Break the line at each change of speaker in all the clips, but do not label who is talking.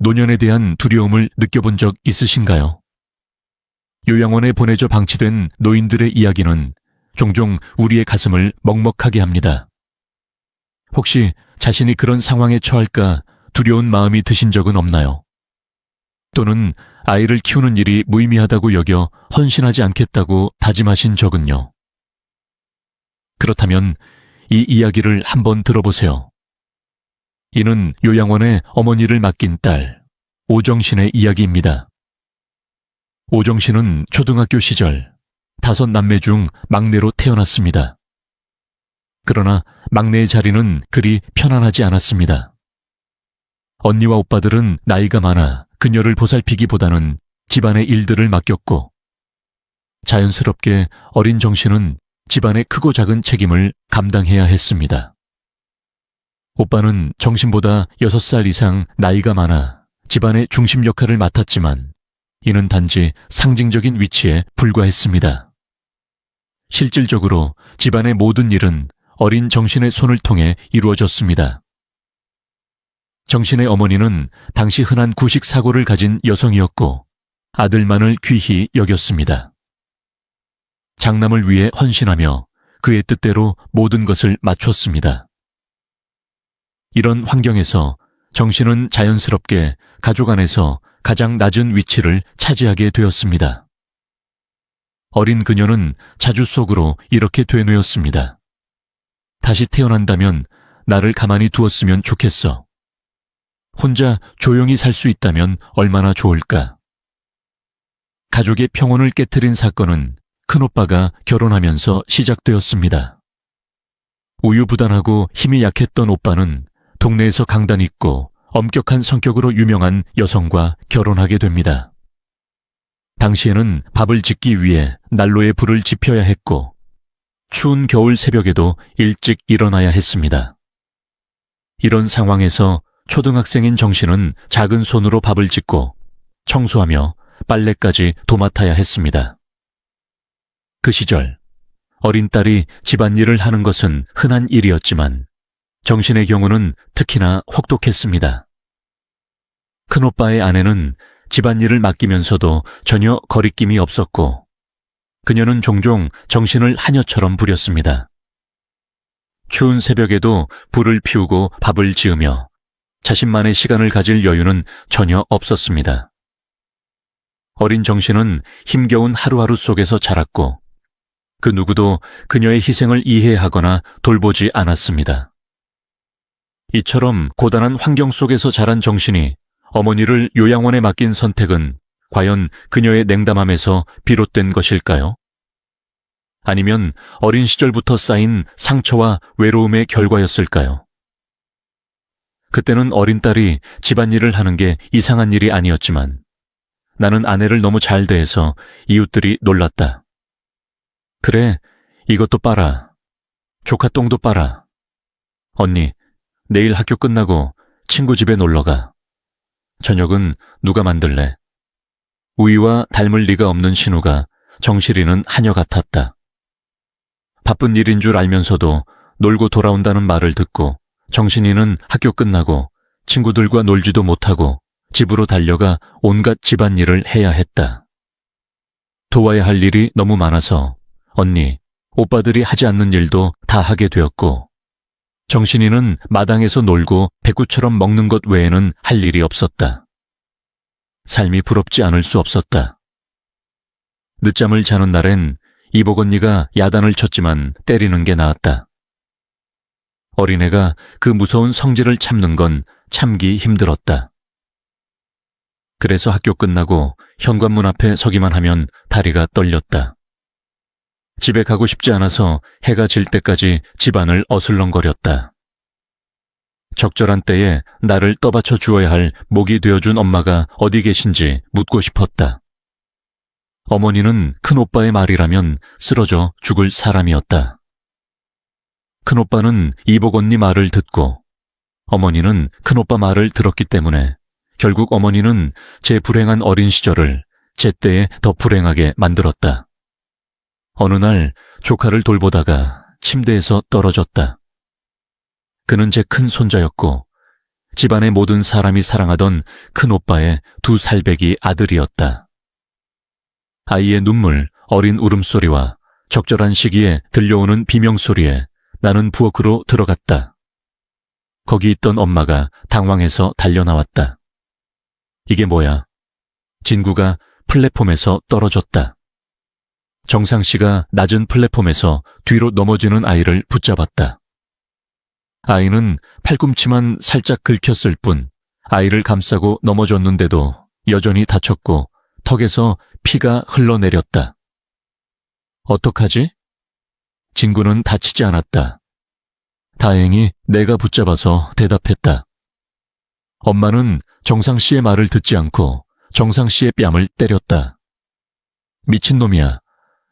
노년에 대한 두려움을 느껴본 적 있으신가요? 요양원에 보내져 방치된 노인들의 이야기는 종종 우리의 가슴을 먹먹하게 합니다. 혹시 자신이 그런 상황에 처할까 두려운 마음이 드신 적은 없나요? 또는 아이를 키우는 일이 무의미하다고 여겨 헌신하지 않겠다고 다짐하신 적은요? 그렇다면 이 이야기를 한번 들어보세요. 이는 요양원에 어머니를 맡긴 딸, 오정신의 이야기입니다. 오정신은 초등학교 시절 5남매 중 막내로 태어났습니다. 그러나 막내의 자리는 그리 편안하지 않았습니다. 언니와 오빠들은 나이가 많아 그녀를 보살피기보다는 집안의 일들을 맡겼고, 자연스럽게 어린 정신은 집안의 크고 작은 책임을 감당해야 했습니다. 오빠는 정신보다 6살 이상 나이가 많아 집안의 중심 역할을 맡았지만 이는 단지 상징적인 위치에 불과했습니다. 실질적으로 집안의 모든 일은 어린 정신의 손을 통해 이루어졌습니다. 정신의 어머니는 당시 흔한 구식 사고를 가진 여성이었고 아들만을 귀히 여겼습니다. 장남을 위해 헌신하며 그의 뜻대로 모든 것을 맞췄습니다. 이런 환경에서 정신은 자연스럽게 가족 안에서 가장 낮은 위치를 차지하게 되었습니다. 어린 그녀는 자주 속으로 이렇게 되뇌었습니다. 다시 태어난다면 나를 가만히 두었으면 좋겠어. 혼자 조용히 살 수 있다면 얼마나 좋을까. 가족의 평온을 깨트린 사건은 큰오빠가 결혼하면서 시작되었습니다. 우유부단하고 힘이 약했던 오빠는 동네에서 강단 있고 엄격한 성격으로 유명한 여성과 결혼하게 됩니다. 당시에는 밥을 짓기 위해 난로에 불을 지펴야 했고 추운 겨울 새벽에도 일찍 일어나야 했습니다. 이런 상황에서 초등학생인 정신은 작은 손으로 밥을 짓고 청소하며 빨래까지 도맡아야 했습니다. 그 시절 어린 딸이 집안일을 하는 것은 흔한 일이었지만 정신의 경우는 특히나 혹독했습니다. 큰오빠의 아내는 집안일을 맡기면서도 전혀 거리낌이 없었고 그녀는 종종 정신을 하녀처럼 부렸습니다. 추운 새벽에도 불을 피우고 밥을 지으며 자신만의 시간을 가질 여유는 전혀 없었습니다. 어린 정신은 힘겨운 하루하루 속에서 자랐고 그 누구도 그녀의 희생을 이해하거나 돌보지 않았습니다. 이처럼 고단한 환경 속에서 자란 정신이 어머니를 요양원에 맡긴 선택은 과연 그녀의 냉담함에서 비롯된 것일까요? 아니면 어린 시절부터 쌓인 상처와 외로움의 결과였을까요? 그때는 어린 딸이 집안일을 하는 게 이상한 일이 아니었지만 나는 아내를 너무 잘 대해서 이웃들이 놀랐다. 그래, 이것도 빨아. 조카 똥도 빨아. 언니, 내일 학교 끝나고 친구 집에 놀러가. 저녁은 누가 만들래? 우이와 닮을 리가 없는 신우가 정실이는 하녀 같았다. 바쁜 일인 줄 알면서도 놀고 돌아온다는 말을 듣고 정신이는 학교 끝나고 친구들과 놀지도 못하고 집으로 달려가 온갖 집안일을 해야 했다. 도와야 할 일이 너무 많아서 언니, 오빠들이 하지 않는 일도 다 하게 되었고 정신이는 마당에서 놀고 백구처럼 먹는 것 외에는 할 일이 없었다. 삶이 부럽지 않을 수 없었다. 늦잠을 자는 날엔 이복 언니가 야단을 쳤지만 때리는 게 나았다. 어린애가 그 무서운 성질을 참는 건 참기 힘들었다. 그래서 학교 끝나고 현관문 앞에 서기만 하면 다리가 떨렸다. 집에 가고 싶지 않아서 해가 질 때까지 집안을 어슬렁거렸다. 적절한 때에 나를 떠받쳐 주어야 할 목이 되어준 엄마가 어디 계신지 묻고 싶었다. 어머니는 큰오빠의 말이라면 쓰러져 죽을 사람이었다. 큰오빠는 이복 언니 말을 듣고 어머니는 큰오빠 말을 들었기 때문에 결국 어머니는 제 불행한 어린 시절을 제 때에 더 불행하게 만들었다. 어느 날 조카를 돌보다가 침대에서 떨어졌다. 그는 제 큰 손자였고 집안의 모든 사람이 사랑하던 큰오빠의 두 살배기 아들이었다. 아이의 눈물, 어린 울음소리와 적절한 시기에 들려오는 비명소리에 나는 부엌으로 들어갔다. 거기 있던 엄마가 당황해서 달려나왔다. 이게 뭐야? 진구가 플랫폼에서 떨어졌다. 정상 씨가 낮은 플랫폼에서 뒤로 넘어지는 아이를 붙잡았다. 아이는 팔꿈치만 살짝 긁혔을 뿐 아이를 감싸고 넘어졌는데도 여전히 다쳤고 턱에서 피가 흘러내렸다. 어떡하지? 진구는 다치지 않았다. 다행히 내가 붙잡아서 대답했다. 엄마는 정상 씨의 말을 듣지 않고 정상 씨의 뺨을 때렸다. 미친놈이야.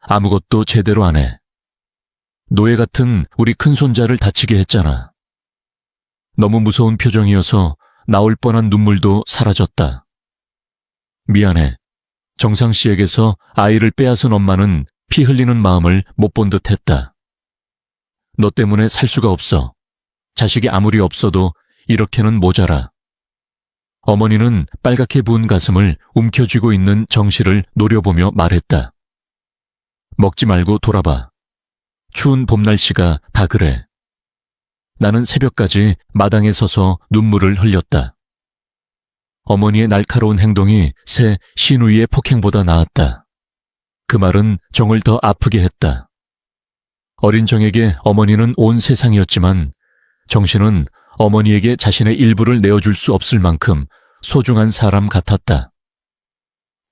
아무것도 제대로 안 해. 노예 같은 우리 큰손자를 다치게 했잖아. 너무 무서운 표정이어서 나올 뻔한 눈물도 사라졌다. 미안해. 정상 씨에게서 아이를 빼앗은 엄마는 피 흘리는 마음을 못 본 듯 했다. 너 때문에 살 수가 없어. 자식이 아무리 없어도 이렇게는 모자라. 어머니는 빨갛게 부은 가슴을 움켜쥐고 있는 정씨를 노려보며 말했다. 먹지 말고 돌아봐. 추운 봄 날씨가 다 그래. 나는 새벽까지 마당에 서서 눈물을 흘렸다. 어머니의 날카로운 행동이 새 시누이의 폭행보다 나았다. 그 말은 정을 더 아프게 했다. 어린 정에게 어머니는 온 세상이었지만 정씨는 어머니에게 자신의 일부를 내어줄 수 없을 만큼 소중한 사람 같았다.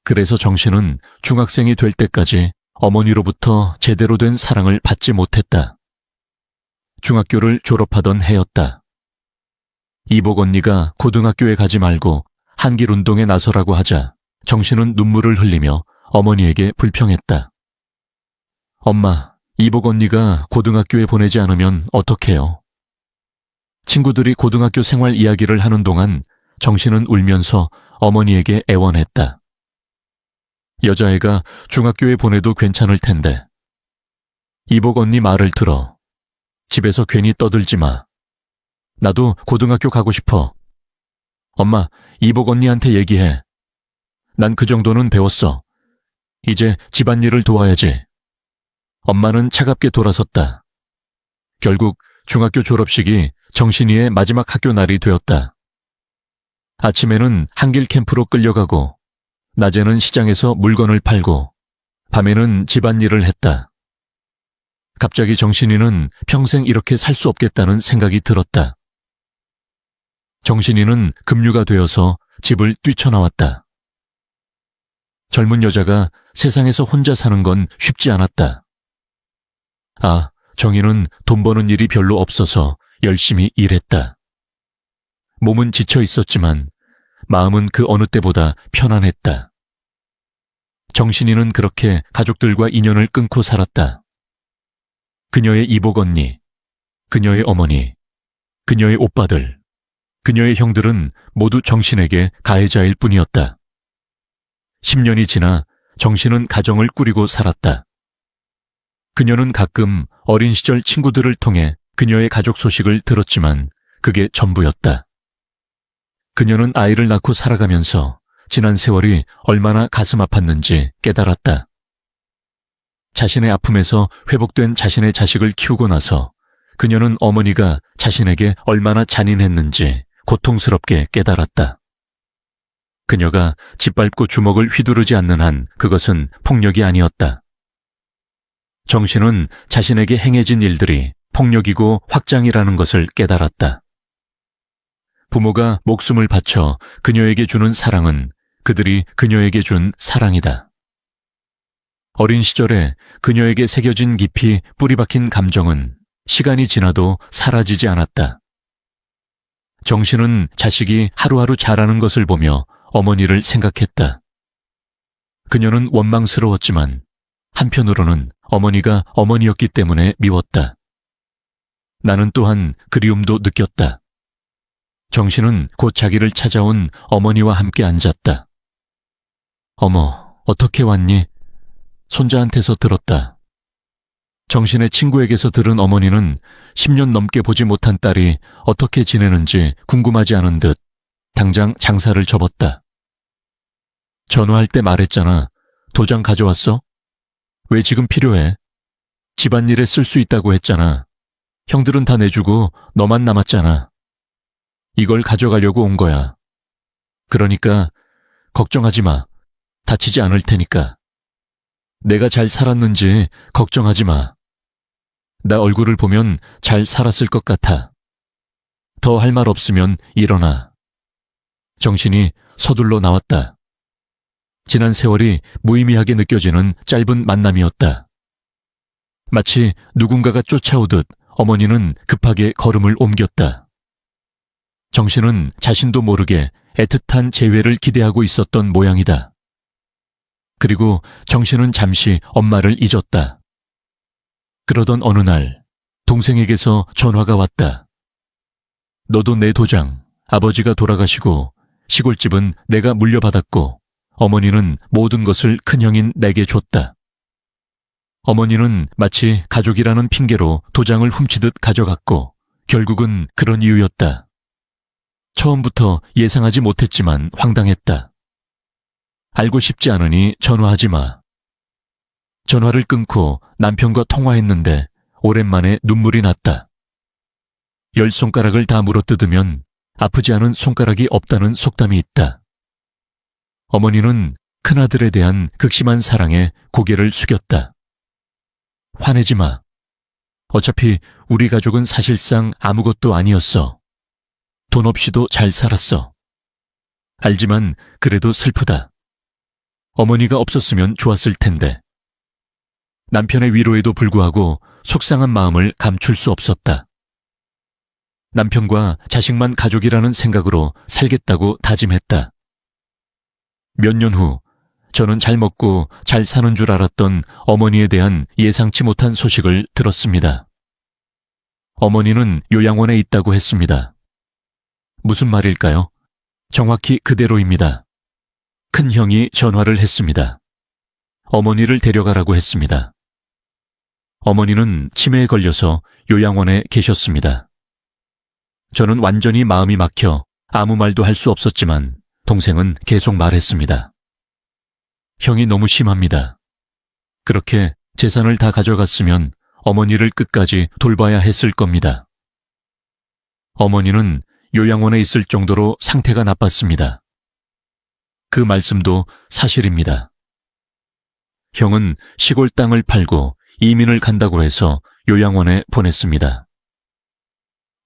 그래서 정씨는 중학생이 될 때까지 어머니로부터 제대로 된 사랑을 받지 못했다. 중학교를 졸업하던 해였다. 이복 언니가 고등학교에 가지 말고 한길운동에 나서라고 하자 정씨는 눈물을 흘리며 어머니에게 불평했다. 엄마, 이복 언니가 고등학교에 보내지 않으면 어떡해요? 친구들이 고등학교 생활 이야기를 하는 동안 정씨는 울면서 어머니에게 애원했다. 여자애가 중학교에 보내도 괜찮을 텐데. 이복 언니 말을 들어. 집에서 괜히 떠들지 마. 나도 고등학교 가고 싶어. 엄마, 이복 언니한테 얘기해. 난 그 정도는 배웠어. 이제 집안일을 도와야지. 엄마는 차갑게 돌아섰다. 결국 중학교 졸업식이 정신이의 마지막 학교 날이 되었다. 아침에는 한길 캠프로 끌려가고 낮에는 시장에서 물건을 팔고 밤에는 집안일을 했다. 갑자기 정신이는 평생 이렇게 살 수 없겠다는 생각이 들었다. 정신이는 급류가 되어서 집을 뛰쳐나왔다. 젊은 여자가 세상에서 혼자 사는 건 쉽지 않았다. 아, 정희는 돈 버는 일이 별로 없어서 열심히 일했다. 몸은 지쳐 있었지만 마음은 그 어느 때보다 편안했다. 정신이는 그렇게 가족들과 인연을 끊고 살았다. 그녀의 이복 언니, 그녀의 어머니, 그녀의 오빠들, 그녀의 형들은 모두 정신에게 가해자일 뿐이었다. 10년이 지나 정신은 가정을 꾸리고 살았다. 그녀는 가끔 어린 시절 친구들을 통해 그녀의 가족 소식을 들었지만 그게 전부였다. 그녀는 아이를 낳고 살아가면서 지난 세월이 얼마나 가슴 아팠는지 깨달았다. 자신의 아픔에서 회복된 자신의 자식을 키우고 나서 그녀는 어머니가 자신에게 얼마나 잔인했는지 고통스럽게 깨달았다. 그녀가 짓밟고 주먹을 휘두르지 않는 한 그것은 폭력이 아니었다. 정신은 자신에게 행해진 일들이 폭력이고 확장이라는 것을 깨달았다. 부모가 목숨을 바쳐 그녀에게 주는 사랑은 그들이 그녀에게 준 사랑이다. 어린 시절에 그녀에게 새겨진 깊이 뿌리 박힌 감정은 시간이 지나도 사라지지 않았다. 정신은 자식이 하루하루 자라는 것을 보며 어머니를 생각했다. 그녀는 원망스러웠지만 한편으로는 어머니가 어머니였기 때문에 미웠다. 나는 또한 그리움도 느꼈다. 정신은 곧 자기를 찾아온 어머니와 함께 앉았다. 어머, 어떻게 왔니? 손자한테서 들었다. 정신의 친구에게서 들은 어머니는 10년 넘게 보지 못한 딸이 어떻게 지내는지 궁금하지 않은 듯 당장 장사를 접었다. 전화할 때 말했잖아. 도장 가져왔어? 왜 지금 필요해? 집안일에 쓸 수 있다고 했잖아. 형들은 다 내주고 너만 남았잖아. 이걸 가져가려고 온 거야. 그러니까 걱정하지 마. 다치지 않을 테니까. 내가 잘 살았는지 걱정하지 마. 나 얼굴을 보면 잘 살았을 것 같아. 더 할 말 없으면 일어나. 정신이 서둘러 나왔다. 지난 세월이 무의미하게 느껴지는 짧은 만남이었다. 마치 누군가가 쫓아오듯 어머니는 급하게 걸음을 옮겼다. 정신은 자신도 모르게 애틋한 재회를 기대하고 있었던 모양이다. 그리고 정신은 잠시 엄마를 잊었다. 그러던 어느 날 동생에게서 전화가 왔다. 너도 내 도장, 아버지가 돌아가시고 시골집은 내가 물려받았고 어머니는 모든 것을 큰형인 내게 줬다. 어머니는 마치 가족이라는 핑계로 도장을 훔치듯 가져갔고 결국은 그런 이유였다. 처음부터 예상하지 못했지만 황당했다. 알고 싶지 않으니 전화하지 마. 전화를 끊고 남편과 통화했는데 오랜만에 눈물이 났다. 10손가락을 다 물어뜯으면 아프지 않은 손가락이 없다는 속담이 있다. 어머니는 큰아들에 대한 극심한 사랑에 고개를 숙였다. 화내지 마. 어차피 우리 가족은 사실상 아무것도 아니었어. 돈 없이도 잘 살았어. 알지만 그래도 슬프다. 어머니가 없었으면 좋았을 텐데. 남편의 위로에도 불구하고 속상한 마음을 감출 수 없었다. 남편과 자식만 가족이라는 생각으로 살겠다고 다짐했다. 몇 년 후 저는 잘 먹고 잘 사는 줄 알았던 어머니에 대한 예상치 못한 소식을 들었습니다. 어머니는 요양원에 있다고 했습니다. 무슨 말일까요? 정확히 그대로입니다. 큰형이 전화를 했습니다. 어머니를 데려가라고 했습니다. 어머니는 치매에 걸려서 요양원에 계셨습니다. 저는 완전히 마음이 막혀 아무 말도 할 수 없었지만 동생은 계속 말했습니다. 형이 너무 심합니다. 그렇게 재산을 다 가져갔으면 어머니를 끝까지 돌봐야 했을 겁니다. 어머니는 요양원에 있을 정도로 상태가 나빴습니다. 그 말씀도 사실입니다. 형은 시골 땅을 팔고 이민을 간다고 해서 요양원에 보냈습니다.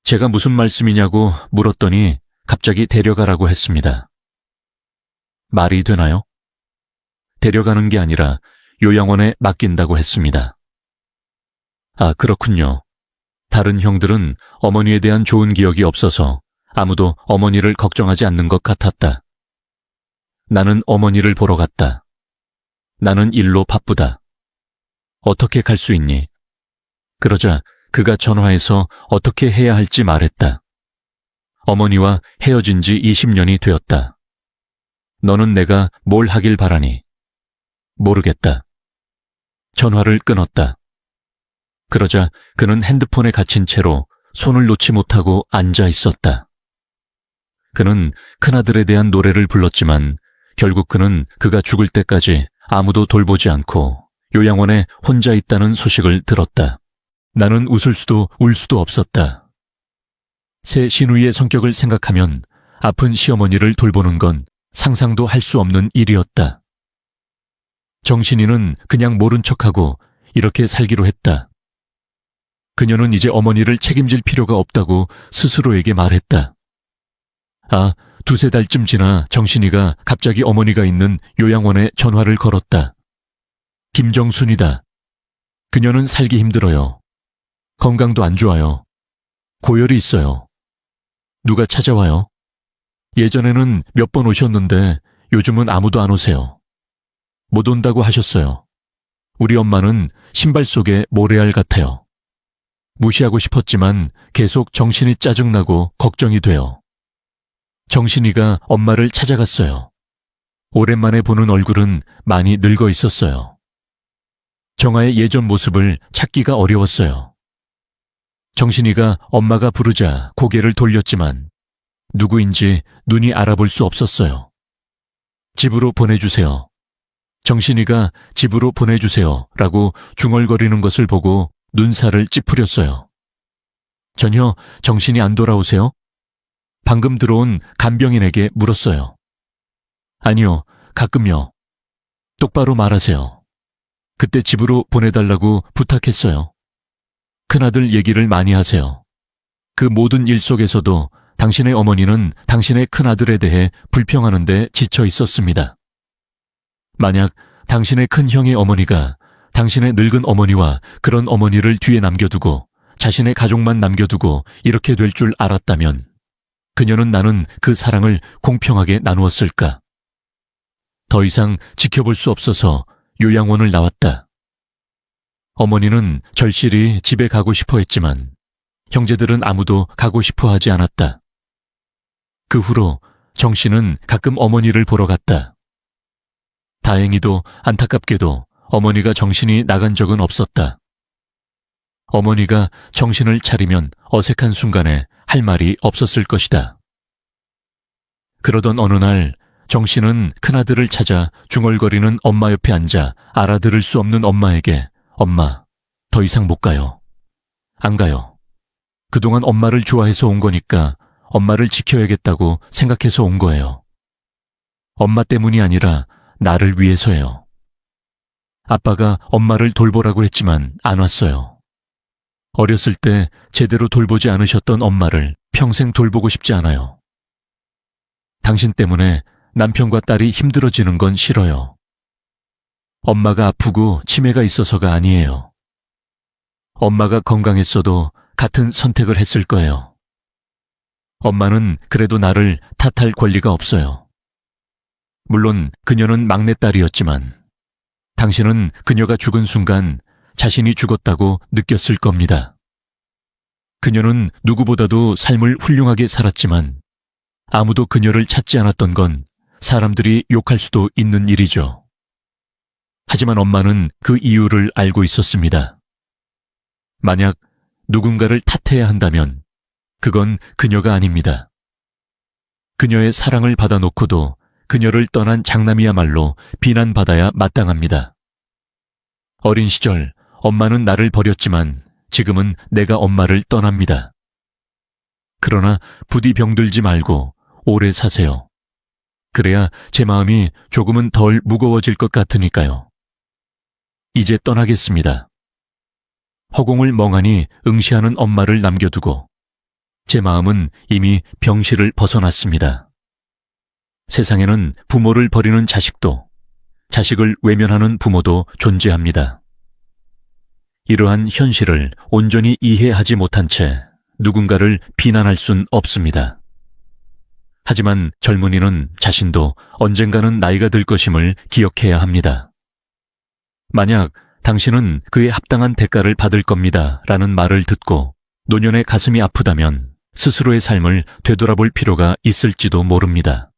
제가 무슨 말씀이냐고 물었더니 갑자기 데려가라고 했습니다. 말이 되나요? 데려가는 게 아니라 요양원에 맡긴다고 했습니다. 아, 그렇군요. 다른 형들은 어머니에 대한 좋은 기억이 없어서 아무도 어머니를 걱정하지 않는 것 같았다. 나는 어머니를 보러 갔다. 나는 일로 바쁘다. 어떻게 갈 수 있니? 그러자 그가 전화해서 어떻게 해야 할지 말했다. 어머니와 헤어진 지 20년이 되었다. 너는 내가 뭘 하길 바라니? 모르겠다. 전화를 끊었다. 그러자 그는 핸드폰에 갇힌 채로 손을 놓지 못하고 앉아 있었다. 그는 큰아들에 대한 노래를 불렀지만 결국 그는 그가 죽을 때까지 아무도 돌보지 않고 요양원에 혼자 있다는 소식을 들었다. 나는 웃을 수도 울 수도 없었다. 새 시누이의 성격을 생각하면 아픈 시어머니를 돌보는 건 상상도 할 수 없는 일이었다. 정신이는 그냥 모른 척하고 이렇게 살기로 했다. 그녀는 이제 어머니를 책임질 필요가 없다고 스스로에게 말했다. 아, 두세 달쯤 지나 정신이가 갑자기 어머니가 있는 요양원에 전화를 걸었다. 김정순이다. 그녀는 살기 힘들어요. 건강도 안 좋아요. 고열이 있어요. 누가 찾아와요? 예전에는 몇 번 오셨는데 요즘은 아무도 안 오세요. 못 온다고 하셨어요. 우리 엄마는 신발 속에 모래알 같아요. 무시하고 싶었지만 계속 정신이 짜증나고 걱정이 돼요. 정신이가 엄마를 찾아갔어요. 오랜만에 보는 얼굴은 많이 늙어 있었어요. 정아의 예전 모습을 찾기가 어려웠어요. 정신이가 엄마가 부르자 고개를 돌렸지만 누구인지 눈이 알아볼 수 없었어요. 집으로 보내주세요. 정신이가 집으로 보내주세요 라고 중얼거리는 것을 보고 눈살을 찌푸렸어요. 전혀 정신이 안 돌아오세요? 방금 들어온 간병인에게 물었어요. 아니요, 가끔요. 똑바로 말하세요. 그때 집으로 보내달라고 부탁했어요. 큰아들 얘기를 많이 하세요. 그 모든 일 속에서도 당신의 어머니는 당신의 큰아들에 대해 불평하는데 지쳐 있었습니다. 만약 당신의 큰형의 어머니가 당신의 늙은 어머니와 그런 어머니를 뒤에 남겨두고 자신의 가족만 남겨두고 이렇게 될 줄 알았다면 그녀는 나는 그 사랑을 공평하게 나누었을까? 더 이상 지켜볼 수 없어서 요양원을 나왔다. 어머니는 절실히 집에 가고 싶어 했지만 형제들은 아무도 가고 싶어 하지 않았다. 그 후로 정씨는 가끔 어머니를 보러 갔다. 다행히도 안타깝게도 어머니가 정신이 나간 적은 없었다. 어머니가 정신을 차리면 어색한 순간에 할 말이 없었을 것이다. 그러던 어느 날 정씨는 큰아들을 찾아 중얼거리는 엄마 옆에 앉아 알아들을 수 없는 엄마에게 엄마, 더 이상 못 가요. 안 가요. 그동안 엄마를 좋아해서 온 거니까 엄마를 지켜야겠다고 생각해서 온 거예요. 엄마 때문이 아니라 나를 위해서예요. 아빠가 엄마를 돌보라고 했지만 안 왔어요. 어렸을 때 제대로 돌보지 않으셨던 엄마를 평생 돌보고 싶지 않아요. 당신 때문에 남편과 딸이 힘들어지는 건 싫어요. 엄마가 아프고 치매가 있어서가 아니에요. 엄마가 건강했어도 같은 선택을 했을 거예요. 엄마는 그래도 나를 탓할 권리가 없어요. 물론 그녀는 막내딸이었지만 당신은 그녀가 죽은 순간 자신이 죽었다고 느꼈을 겁니다. 그녀는 누구보다도 삶을 훌륭하게 살았지만 아무도 그녀를 찾지 않았던 건 사람들이 욕할 수도 있는 일이죠. 하지만 엄마는 그 이유를 알고 있었습니다. 만약 누군가를 탓해야 한다면 그건 그녀가 아닙니다. 그녀의 사랑을 받아놓고도 그녀를 떠난 장남이야말로 비난받아야 마땅합니다. 어린 시절 엄마는 나를 버렸지만 지금은 내가 엄마를 떠납니다. 그러나 부디 병들지 말고 오래 사세요. 그래야 제 마음이 조금은 덜 무거워질 것 같으니까요. 이제 떠나겠습니다. 허공을 멍하니 응시하는 엄마를 남겨두고 제 마음은 이미 병실을 벗어났습니다. 세상에는 부모를 버리는 자식도, 자식을 외면하는 부모도 존재합니다. 이러한 현실을 온전히 이해하지 못한 채 누군가를 비난할 순 없습니다. 하지만 젊은이는 자신도 언젠가는 나이가 들 것임을 기억해야 합니다. 만약 당신은 그에 합당한 대가를 받을 겁니다 라는 말을 듣고 노년의 가슴이 아프다면 스스로의 삶을 되돌아볼 필요가 있을지도 모릅니다.